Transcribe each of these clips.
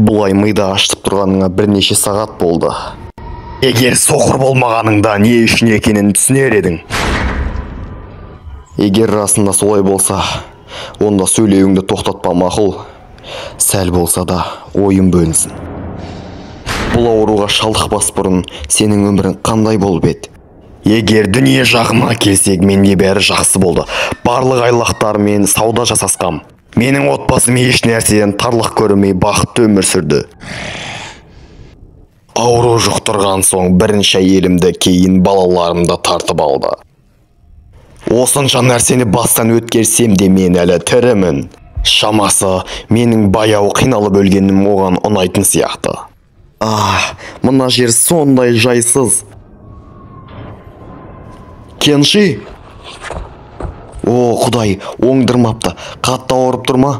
Бұлай мида ашытып тұрғаныңа бірнеше сағат болды. Егер соқыр болмағаныңда не үшін екенін түсінер едің. Егер расында солай болса, онда сөйлеуіңді тоқтатпа мақұл. Сәл болса да ойын бөлінсін. Бұл ауруға шалдықпас бұрын сенің өмірің қандай болып еді? Егер дүние жағыма келсек, менде бәрі жақсы болды. Барлық айлақтармен сауда жасасқам. Менің отбасым еш нәрседен тарлық көрмей бақытты өмір сүрді. Ауру жұқтырған соң бірінші әйелімді, кейін балаларымды тартып алды. Осынша нәрсені бастан өткерсем де мен әлі тірімін. Шамасы, менің баяу қиналып өлгенім оған ұнайтын сияқты. Мына жер сондай жайсыз. Кенши? О, Құдай, оңдырмапты. Қатты ауырып тұрма?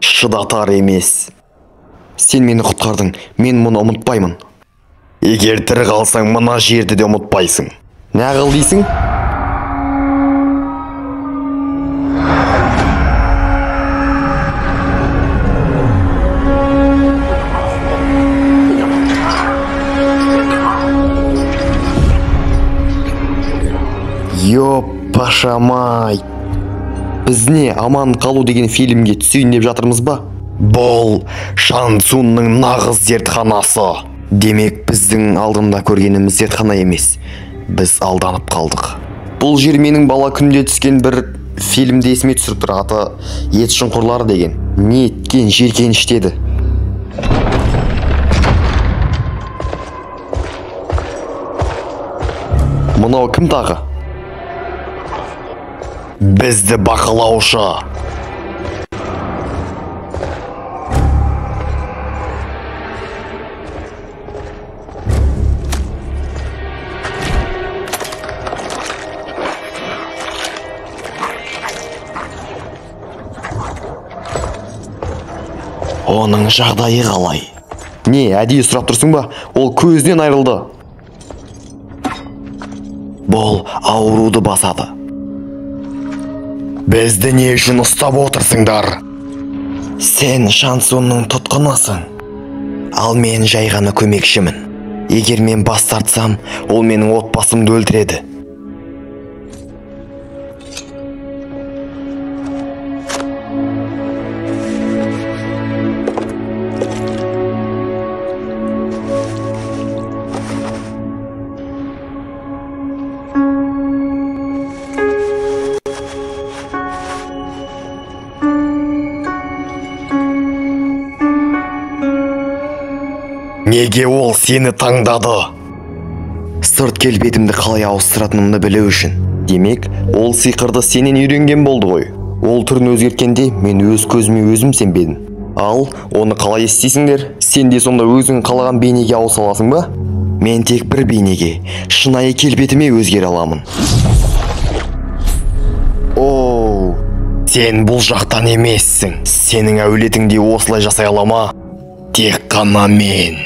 Шыдатар емес. Сен мені құтқардың, мен мұны ұмытпаймын. Егер тірі қалсаң, мына жерді де ұмытпайсың. Нағыл дейсің? Пашамай. Біз не, аман қалу деген фильмге түсейін деп жатырмыз ба? Бұл Шан Цунның нағыз зертханасы. Демек, біздің алдында көргеніміз зертхана емес. Біз алданып қалдық. Бұл жер менің бала күнде түскен бір фильмде есіме түсіріп тұр, аты Ет шұңқырлары деген. Не еткен жеркеніштеді. Мұнау кім тағы? Бізді бақылаушы. Оның жағдайы қалай? Не, әдейі сұрап тұрсың ба? Ол көзінен айырылды. Бұл ауруды басады. Бізді не үшін ұстап отырсыңдар? Сен Шан Цунның тұтқынысың. Ал мен жай ғана көмекшімін. Егер мен бас тартсам, ол менің отбасымды өлтіреді. Неге ол сені таңдады? Сырт келбетімді қалай ауыстыратынымды білу үшін. Демек, ол сиқырды сенен үйренген болды ғой. Ол түрін өзгерткенде мен өз көзіме өзім сенбедім. Ал, оны қалай естисіңдер? Сен де сонда өзің қалаған бейнеге ауыса аласың ба? Мен тек бір бейнеге, шынайы келбетіме өзгере аламын. Оу, сен бұл жақтан емессің. Сенің әулетіңде осылай жасай ала ма? Тек қана мен.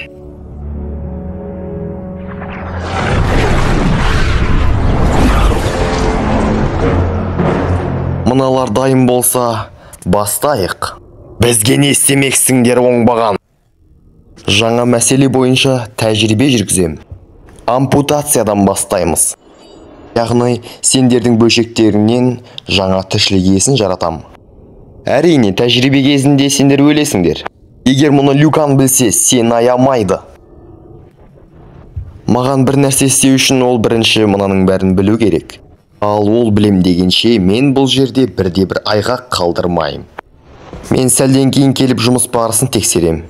Мыналар дайын болса, бастайық. Бізге не істемексіңдер оңбаған? Жаңа мәселе бойынша тәжірибе жүргізем. Ампутациядан бастаймыз. Яғни, сендердің бөлшектерінен жаңа тіршілік иесін жаратам. Әрине, тәжірибе кезінде сендер өлесіңдер. Егер мұны Люкан білсе, сен аямайды. Маған бір нәрсе істеу үшін ол бірінші мынаның бәрін білу керек. Ал ол білем дегенше, мен бұл жерде бірде-бір айғақ қалдырмайым. Мен сәлден кейін келіп жұмыс барысын тексерем.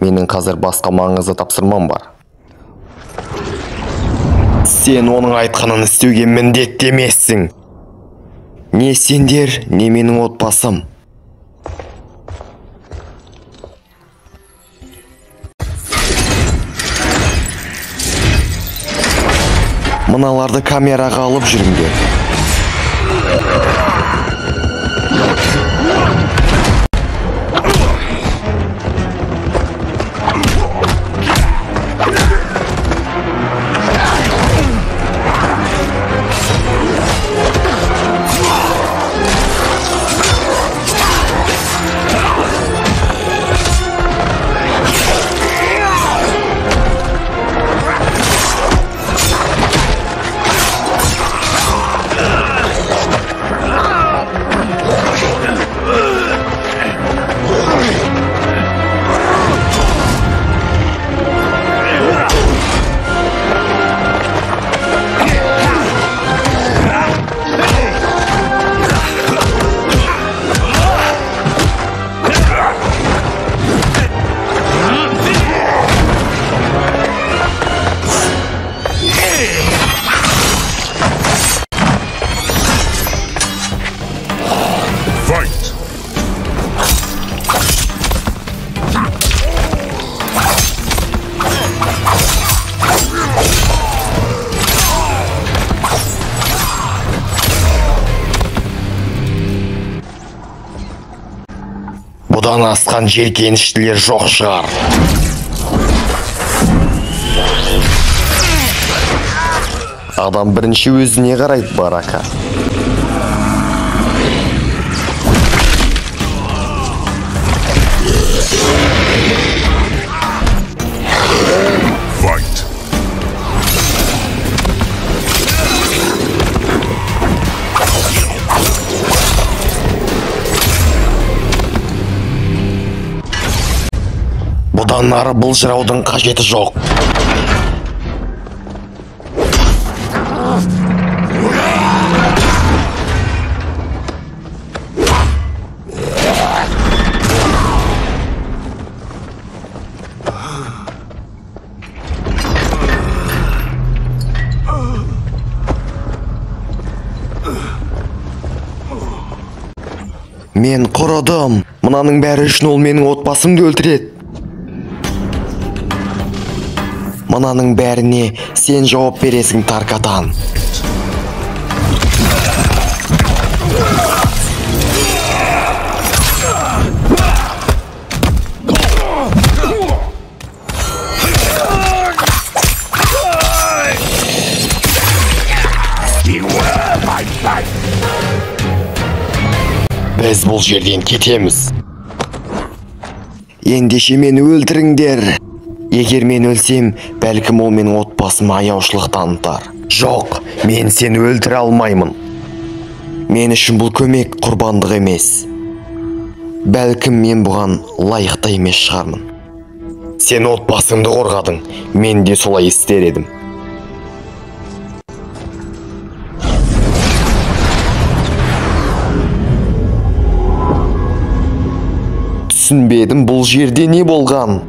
Менің қазір басқа маңызды тапсырмам бар. Сен оның айтқанын істеуге міндетті емессің. Не сендер, не менің отбасым. Мыналарды камераға алып жүріңдер. Бұдан асқан жеркеніштілер жоқ шығар. Адам бірінші өзіне қарайды, Барака. Бұдан ары бұлжыраудың қажеті жоқ. Мен құрыдым. Мұнаның бәрі үшін ол менің отбасымды өлтіреді. Мұнаның бәріне сен жауап бересің, Таркатан. Біз бұл жерден кетеміз. Ендеше мені өлтіріңдер. Егер мен өлсем, бәлкім ол менің отбасыма аяушылық танытар. Жоқ, мен сені өлтіре алмаймын. Мен үшін бұл көмек құрбандық емес. Бәлкім мен бұған лайықты емес шығармын. Сен отбасыңды қорғадың, мен де солай істер едім. Түсінбедім, бұл жерде не болған?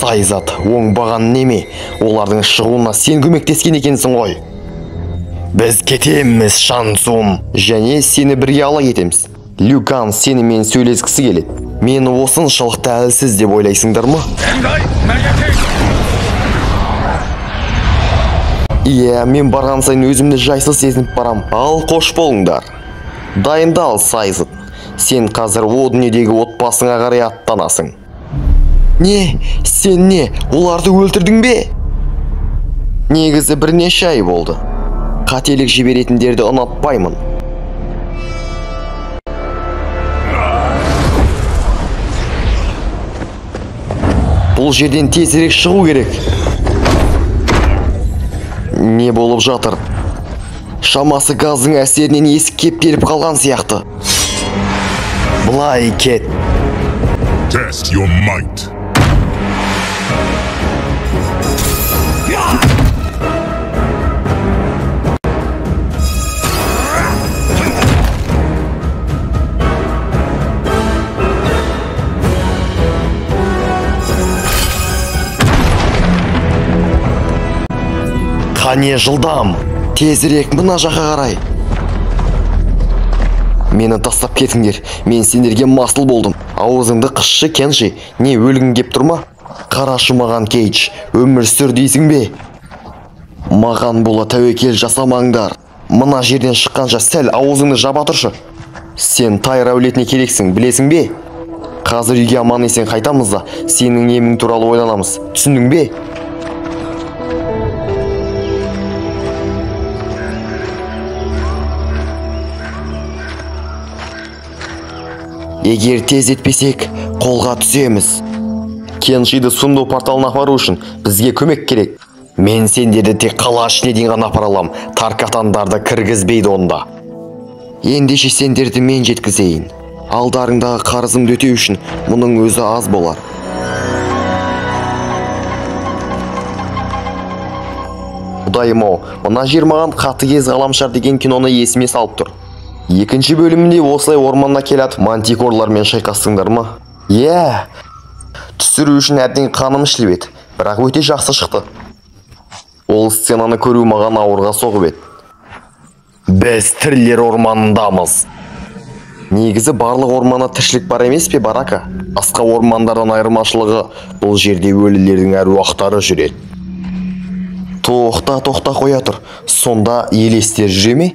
Сайзат, оңбаған неме? Олардың шығуына сен көмектескен екенсің ғой. Біз кетеміз, Шансун. Және сені бірге ала кетеміз. Лю Кан сенімен сөйлескісі келеді. Мені осыншалықты әлсіз деп ойлайсыңдар ма? Иә, мен барған сайын өзімді жайсыз сезініп барам. Ал қош болыңдар. Дайындал, Сайзат. Сен қазір о дүниедегі отбасыңа қарай аттанасың. Не? Сен не? Оларды өлтірдің бе? Негізі бірнеше ай болды. Қателік жіберетіндерді ұнатпаймын. Бұл жерден тезірек шығу керек. Не болып жатыр? Шамасы газдың әсерінен есік кептеліп қалған сияқты. Былай кет. Test your might. Қане жылдам, тезірек мына жаққа қарай. Мені тастап кетіңдер, мен сендерге масыл болдым. Ауызыңды қысшы, Кенши, не өлгің кеп тұрма? Қарашы маған, Кейдж, өмір сүр дейсің бе? Маған бола тәуекел жасамаңдар. Мына жерден шыққанша сәл ауызыңды жаба тұршы. Сен Тайр әулетіне керексің, білесің бе? Қазір үйге аман есен қайтамыз да, сенің емің туралы ойланамыз. Түсіндің бе? Егер тез етпесек, қолға түсеміз. Кеншиді Сундо порталына апару үшін бізге көмек керек. Мен сендерді тек қала ішіне дейін ғана апара алам. Таркатандарды кіргізбейді онда. Ендеше сендерді мен жеткізейін. Алдарыңдағы қарызымды өтеу үшін мұның өзі аз болар. Құдайым-ау, мына жер маған Қатыгез ғаламшар деген киноны есіме салып тұр. Екінші бөлімінде осылай орманна келат мантикорлармен шайқастыңдар ма? Иә, түсіру үшін әбден қаным ішіліп еді, бірақ өте жақсы шықты. Ол сценаны көру маған ауырға соғып еді. Біз тірілер орманындамыз. Негізі барлық орманда тіршілік бар емес пе, Барака? Басқа ормандардан айырмашылығы, бұл жерде өлілердің әруақтары жүреді. Тоқта қоя тұр. Сонда елестер жүре ме?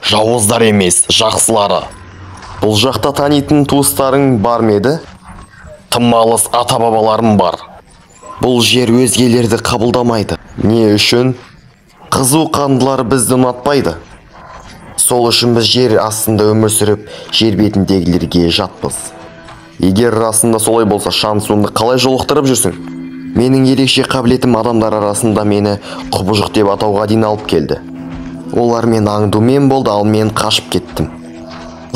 Жауыздар емес, жақсылары. Бұл жақта танитын туыстарың бар ма еді? Тым алыс ата-бабаларым бар. Бұл жер өзгелерді қабылдамайды. Не үшін? Қызу қандылар бізді ұнатпайды. Сол үшін біз жер астында өмір сүріп, жер бетіндегілерге жатпыз. Егер расында солай болса, Шансунды қалай жолықтырып жүрсің? Менің ерекше қабілетім адамдар арасында мені құбыжық деп атауға дейін алып келді. Олар мен аңдумен болды, ал мен қашып кеттім.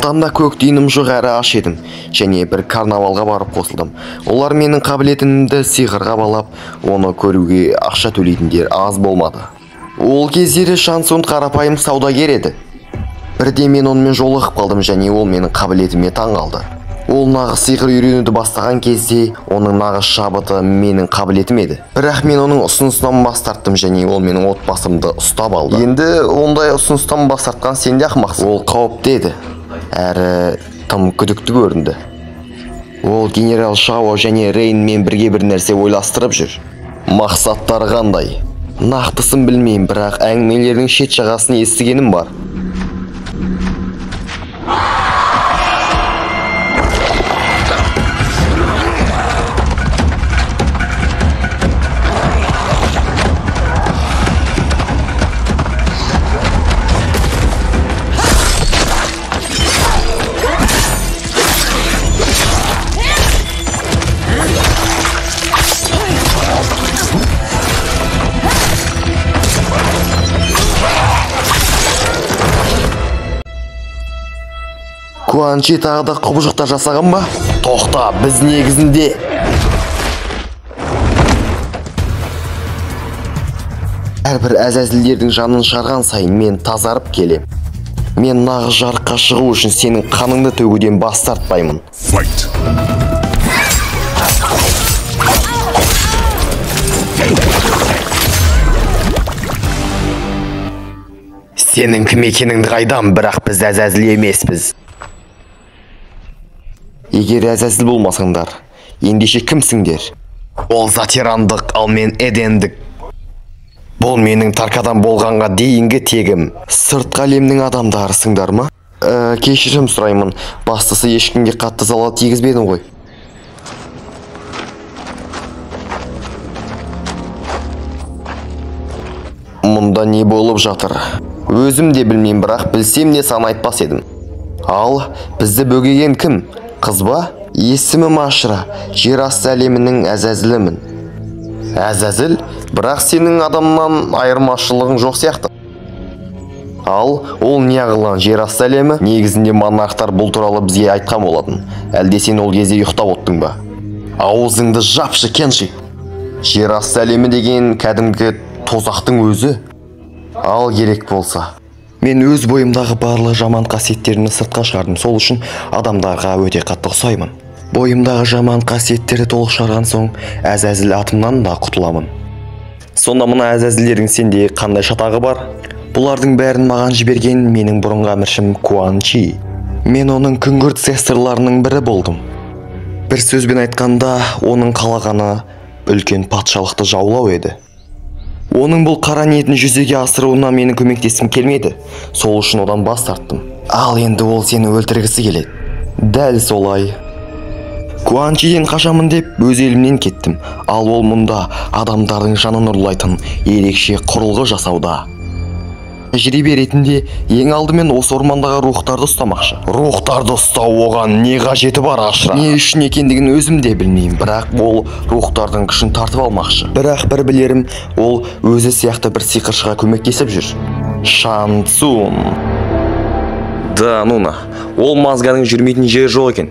Таңда көк түйінім жоқ әрі аш едім, және бір карнавалға барып қосылдым. Олар менің қабілетімді сиқырға балап, оны көруге ақша төлейтіндер аз болмады. Ол кездері Шансун қарапайым саудагер еді. Бірде мен онымен жолығып қалдым, және ол менің қабілетіме таң қалды. Ол нағыз сиқыр үйренуді бастаған кезде, оның нағыз шабыты менің қабілетім еді. Бірақ мен оның ұсынысынан бас тарттым, және ол менің отбасымды ұстап алды. Енді ондай ұсыныстан бас тартқан сен де ақымақсың. Ол қауіпті еді, әрі тым күдікті көрінді. Ол генерал Шао және Рейнмен бірге бір нәрсе ойластырып жүр. Мақсаттары қандай? Нақтысын білмеймін, бірақ әңгімелердің шет жағасын естігенім бар. Куан Чи тағы да құбыжықтар жасаған ба? Тоқта, біз негізінде... Әрбір әзәзілдердің жанын шығарған сайын мен тазарып келем. Мен нағыз жарыққа шығу үшін сенің қаныңды төгуден бас тартпаймын. Fight! Сенің кім екеніңді қайдам, бірақ біз әзәзіл емеспіз. Егер әзәзіл болмасаңдар, ендеше кімсіңдер? Ол Затерандық, ал мен Эдендік. Бұл менің Таркадан болғанға дейінгі тегім. Сыртқы әлемнің адамдарысыңдар ма? Кешірім сұраймын, бастысы ешкімге қатты залал тигізбедім ғой. Мұнда не болып жатыр? Өзім де білмеймін, бірақ білсем де сан айтпас едім. Ал бізді бөгеген кім? Қыз ба? Есімім Ашра, жер асты әлемінің әзәзілімін. Әзәзіл? Бірақ сенің адамнан айырмашылығың жоқ сияқты. Ал ол неғылған жер асты әлемі? Негізінде монархтар бұл туралы бізге айтқан болатын. Әлде сен ол кезде ұйықтап оттың ба? Аузыңды жапшы, Кенши. Жер асты әлемі деген кәдімгі тозақтың өзі. Ал керек болса. Мен өз бойымдағы барлық жаман қасиеттерімді сыртқа шығардым, сол үшін адамдарға өте қатты ұқсаймын. Бойымдағы жаман қасиеттерді толық шығарған соң, әзәзіл атымнан да құтыламын. Сонда мына әзәзілдердің сенде қандай шатағы бар? Бұлардың бәрін маған жіберген менің бұрынғы әміршім Куан Чи. Мен оның күңгірт сестрларының бірі болдым. Бір сөзбен айтқанда, оның қалағаны үлкен патшалықты жаулау еді. Оның бұл қара ниетін жүзеге асыруына менің көмектескім келмеді. Сол үшін одан бас тарттым. Ал енді ол сені өлтіргісі келеді. Дәл солай. Куан Чиден қашамын деп өз елімнен кеттім. Ал ол мұнда адамдардың жанын ұрлайтын ерекше құрылғы жасауда. Тәжірибе ретінде ең алдымен осы ормандағы рухтарды ұстамақшы. Рухтарды ұстау оған не қажеті бар, Ашра? Не үшін екендігін өзім де білмеймін, бірақ ол рухтардың күшін тартып алмақшы. Бірақ бір білерім, ол өзі сияқты бір сиқыршыға көмектесіп жүр. Шансун. Да, Нуна, ол мазганың жүрмейтін жері жоқ екен.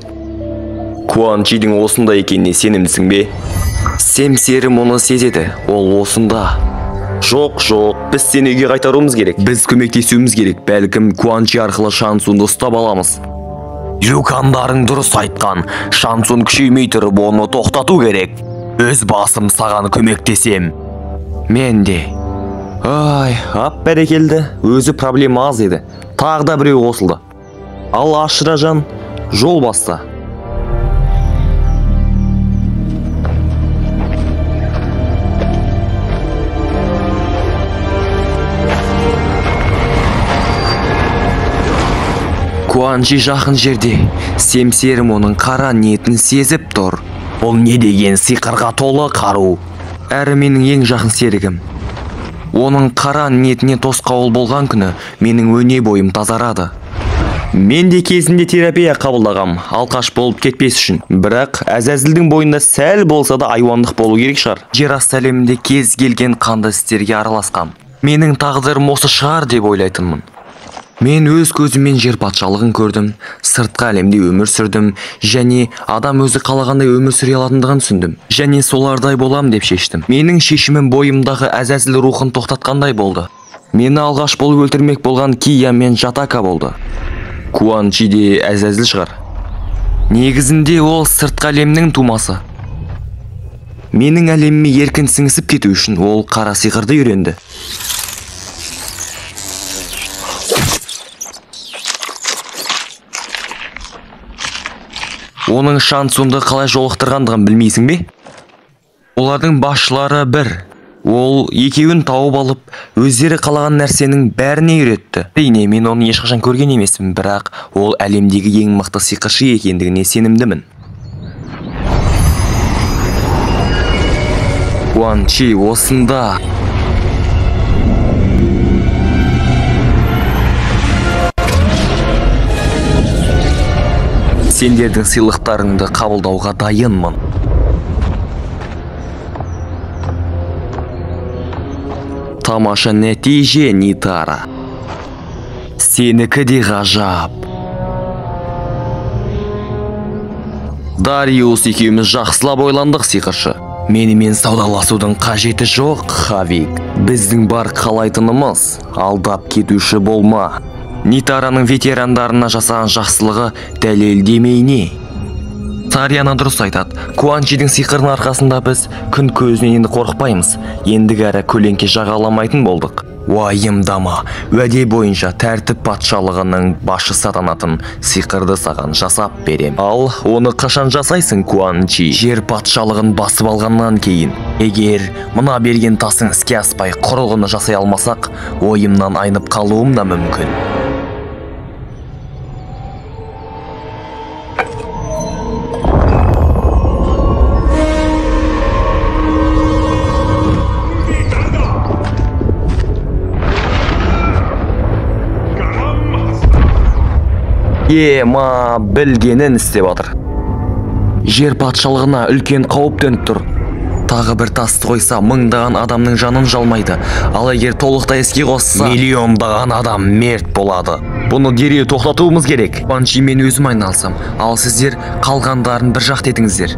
Куан Чидің осында екеніне сенімдісің бе? Семсерім оны сезеді, ол осында. Жоқ, біз сені үйге қайтаруымыз керек. Біз көмектесуіміз керек. Бәлкім Куан Чи арқылы Шансунды ұстап аламыз. Юкандарың дұрыс айтқан. Шансун күшеймей тұрып, оны тоқтату керек. Өз басым саған көмектесем. Мен де. Ай, ап бәрекелді. Өзі проблема аз еді. Тағы да біреу қосылды. Ал Ашра жан, жол баста. Куанчи жақын жерде. Семсерім оның қара ниетін сезіп тұр. Ол не деген сиқырға толы қару. Әрі менің ең жақын серігім. Оның қара ниетіне тосқауыл болған күні менің өне бойым тазарады. Мен де кезінде терапия қабылдағам, алқаш болып кетпес үшін. Бірақ Әзәзілдің бойында сәл болса да айуандық болу керек шығар. Жер асты әлемінде кез келген қанды істерге араласқам. Менің тағдырым осы шығар деп ойлайтынмын. Мен өз көзіммен жер патшалығын көрдім, сыртқы әлемде өмір сүрдім, және адам өзі қалағандай өмір сүре алатындығын түсіндім. Және солардай болам деп шештім. Менің шешімім бойымдағы Әзәзіл рухын тоқтатқандай болды. Мені алғаш болып өлтірмек болған Кия мен Жатака болды. Куанчи де Әзәзіл шығар. Негізінде ол сыртқы әлемнің тумасы. Менің әлеміме еркін сіңісіп кету үшін ол қара сиқырды үйренді. Оның Шансунды қалай жолықтырғандығын білмейсің бе? Олардың басшылары бір. Ол екеуін тауып алып, өздері қалаған нәрсенің бәріне үйретті. Әрине, мен оны ешқашан көрген емеспін, бірақ ол әлемдегі ең мықты сиқыршы екендігіне сенімдімін. Куанчи осында. Сендердің сыйлықтарыңды қабылдауға дайынмын. Тамаша нәтиже, Нитара. Сенікі де ғажап. Дариус екеуміз жақсылап ойландық, сиқыршы. Менімен саудаласудың қажеті жоқ, Хавик. Біздің бар қалайтынымыз, алдап кетуші болма. Нитараның ветерандарына жасаған жақсылығы дәлелдемей не? Тарьяна дұрыс айтады. Куанчидің сиқырының арқасында біз күн көзінен енді қорықпаймыз. Ендігі әрі көлеңке жағаламайтын болдық. Уайымдама, уәде бойынша тәртіп патшалығының басшысы атанатын сиқырды саған жасап берем. Ал оны қашан жасайсың, Куанчи? Жер патшалығын басып алғаннан кейін. Егер мына берген тасың іске аспай құрылғыны жасай алмасақ, ойымнан айнып қалуым да мүмкін. Ма білгенін істеп атыр. Жер патшалығына үлкен қауіп төніп тұр. Тағы бір тасты қойса, мыңдаған адамның жанын жалмайды. Ал егер толықтай іске қосса, миллиондаған адам мерт болады. Бұны дереу тоқтатуымыз керек. Куанчи мен өзім айналсам, ал сіздер қалғандарын бір жақ етіңіздер.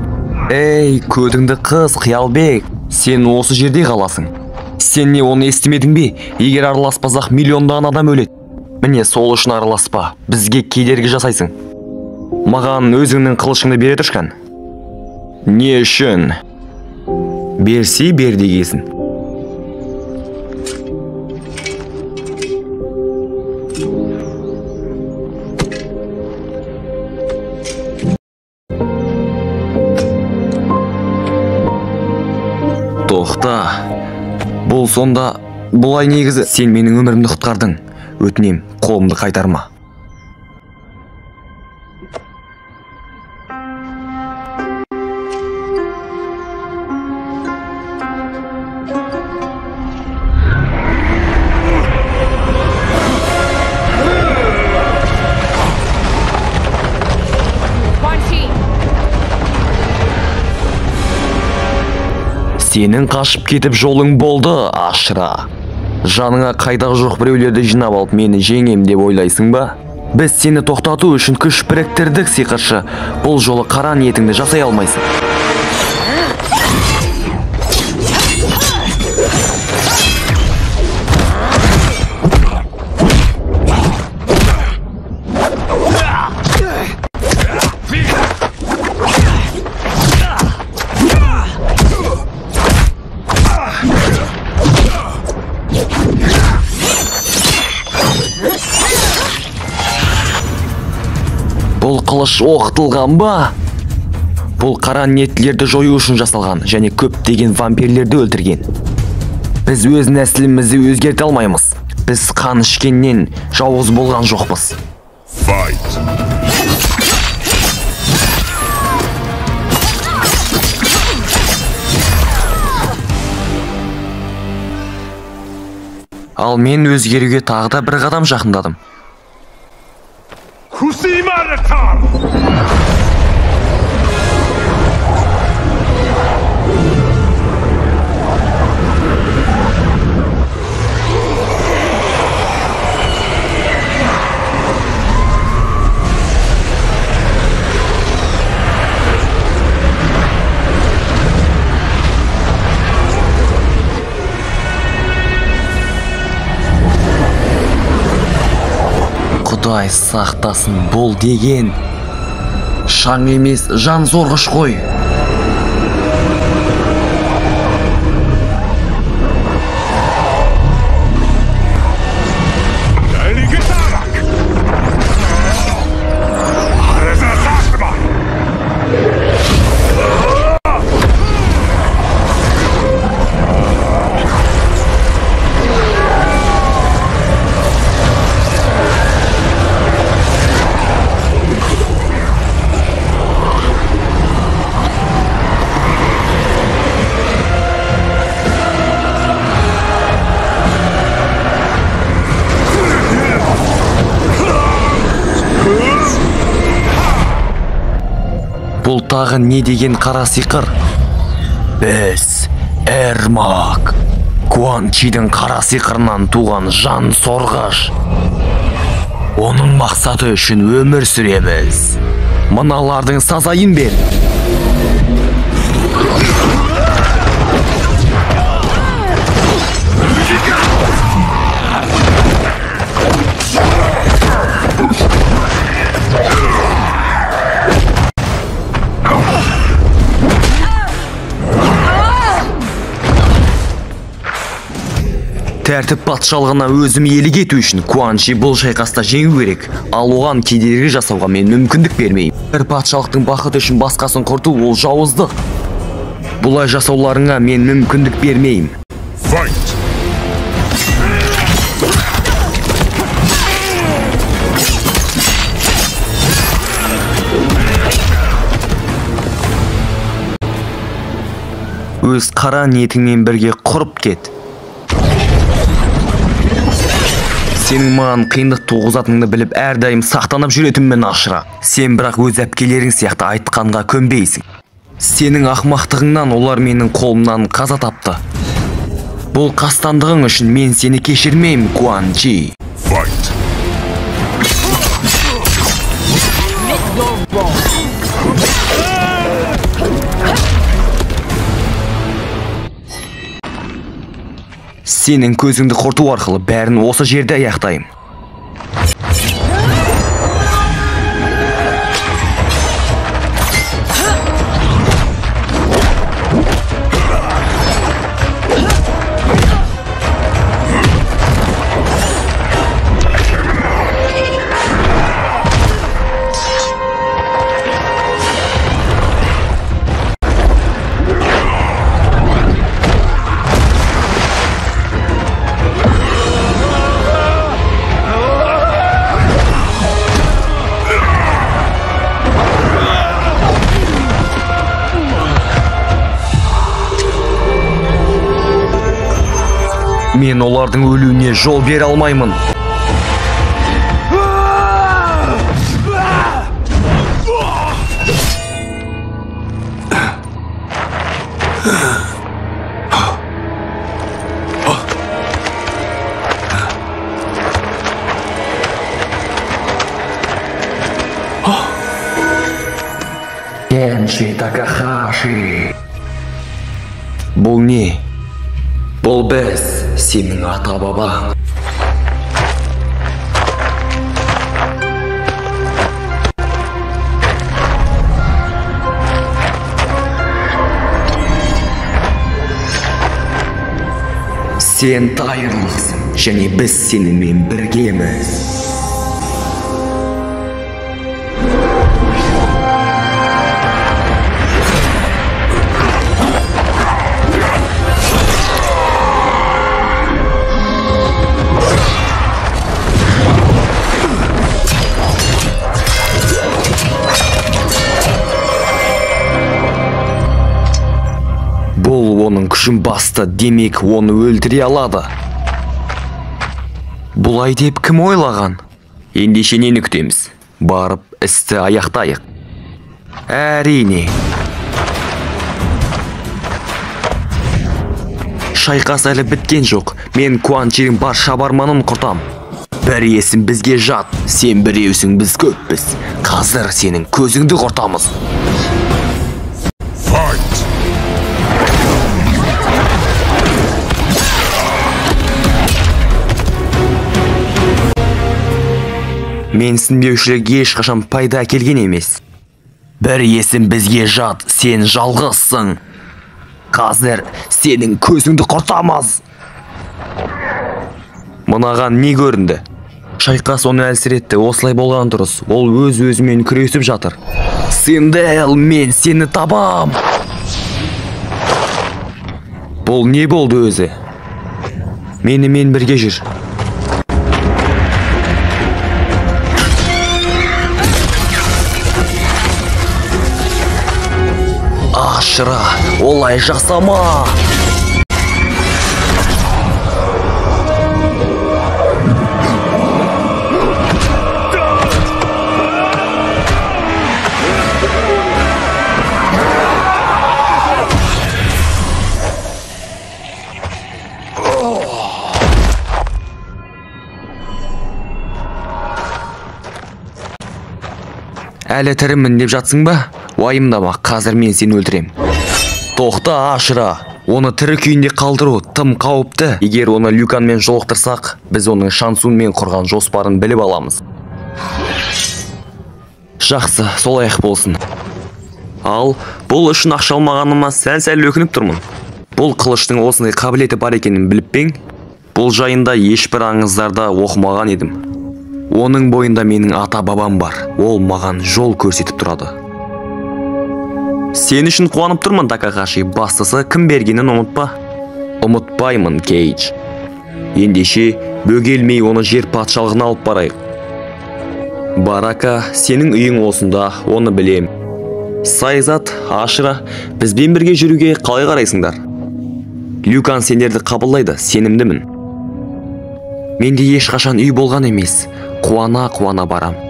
Ей, көдіңді қыз, Қиялбек, сен осы жерде қаласың. Сен не, оны естімедің бе? Егер араласпасақ, миллиондаған адам өледі. Міне, сол үшін араласпа, бізге кедергі жасайсың. Маған өзіңнің қылышыңды бере тұршқан. Не үшін? Берсе бер дегесін. Тоқта, бұл сонда, бұлай негізі. Сен менің өмірімді құтқардың. Өтінем, қолымды қайтарма. Сенің қашып кетіп жолың болды, Ашра. Жаныңа қайдағы жоқ біреулерді жинап алып мені жеңем деп ойлайсың ба? Біз сені тоқтату үшін күш біріктірдік, сиқыршы. Бұл жолы қара ниетіңді жасай алмайсың. Бұл қылыш оқытылған ба? Бұл қара ниеттілерді жою үшін жасалған және көптеген вампирлерді өлтірген. Біз өз нәсілімізді өзгерте алмаймыз. Біз қан ішкеннен жауыз болған жоқпыз. Fight. Ал мен өзгеруге тағы да бір қадам жақындадым. Құдай сақтасын, бұл деген шаң емес, жан зорғыш қой. Бұл тағы не деген қара сиқыр? Біз Эрмак, Quan Chi'дің қара сиқырынан туған жан сорғыш. Оның мақсаты үшін өмір сүреміз. Мыналардың сазайын бер. Тәртіп патшалығына өзім иелік ету үшін Quan Chi бұл шайқаста жеңу керек. Ал оған кедергі жасауға мен мүмкіндік бермеймін. Бір патшалықтың бақыты үшін басқасын құрту ол жауыздық. Бұлай жасауларыңа мен мүмкіндік бермеймін. Fight. Өз қара ниетіңмен бірге құрып кет. Сенің маған қиындық туғызатыныңды біліп, әрдайым сақтанып жүретінмін ашыра. Сен бірақ өз әпкелерің сияқты айтқанға көнбейсің. Сенің ақмақтығыңнан олар менің қолымнан қаза тапты. Бұл қастандығың үшін мен сені кешірмеймін, Quan Chi. Fight. Сенің көзіңді құрту арқылы бәрін осы жерде аяқтайым. Мен олардың өлуіне жол бере алмаймын. Kenshi Takahashi. Бұл не? Бұл біз, сенің ата-бабаң. Сен тайырлықсың, және біз сенімен біргеміз. күшін басты, демек оны өлтіре алады. Бұлай деп кім ойлаған? Ендеше нені күтеміз? Барып істі аяқтайық. Әрине. Шайқас әлі біткен жоқ. Мен Куан Чидің бар шабарманын құртам. Бір есім бізге жат, сен біреусің, біз көппіз. Қазір сенің көзіңді құртамыз. Fight! Менсінбеушілік ешқашан пайда келген емес. Бір есім бізге жат, сен жалғызсың. Қазір сенің көзіңді құртамыз. Мынаған не көрінді? Шайқас оны әлсіретті, осылай болған дұрыс. Ол өз-өзімен күресіп жатыр. Синдел, мен сені табам. Бұл не болды өзі? Менімен бірге жүр. Ашыра, олай жасама. Әлі тірімін деп жатсың ба? Уайымдама, қазір мен сені өлтірем. Тоқта, Ашыра. Оны тірі күйінде қалдыру тым қауіпті. Егер оны Люканмен жолықтырсақ, біз оның Шансунмен құрған жоспарын біліп аламыз. Жақсы, солай-ақ болсын. Ал, бұл үшін ақша алмағаныма сәл өкініп тұрмын. Бұл қылыштың осындай қабілеті бар екенін біліп пең? Бұл жайында ешбір аңыздарда оқымаған едім. Оның бойында менің ата-бабам бар. Ол маған жол көрсетіп тұрады. Сен үшін қуанып тұрмын, Такахаши. Бастысы кім бергенін ұмытпа. Ұмытпаймын, Кейдж. Ендеше бөгелмей оны жер патшалығына алып барайық. Барака, сенің үйің осында, оны білем. Сайзат, Ашыра, бізбен бірге жүруге қалай қарайсыңдар? Люкан сендерді қабылдайды, сенімдімін. Менде ешқашан үй болған емес. Қуана барам.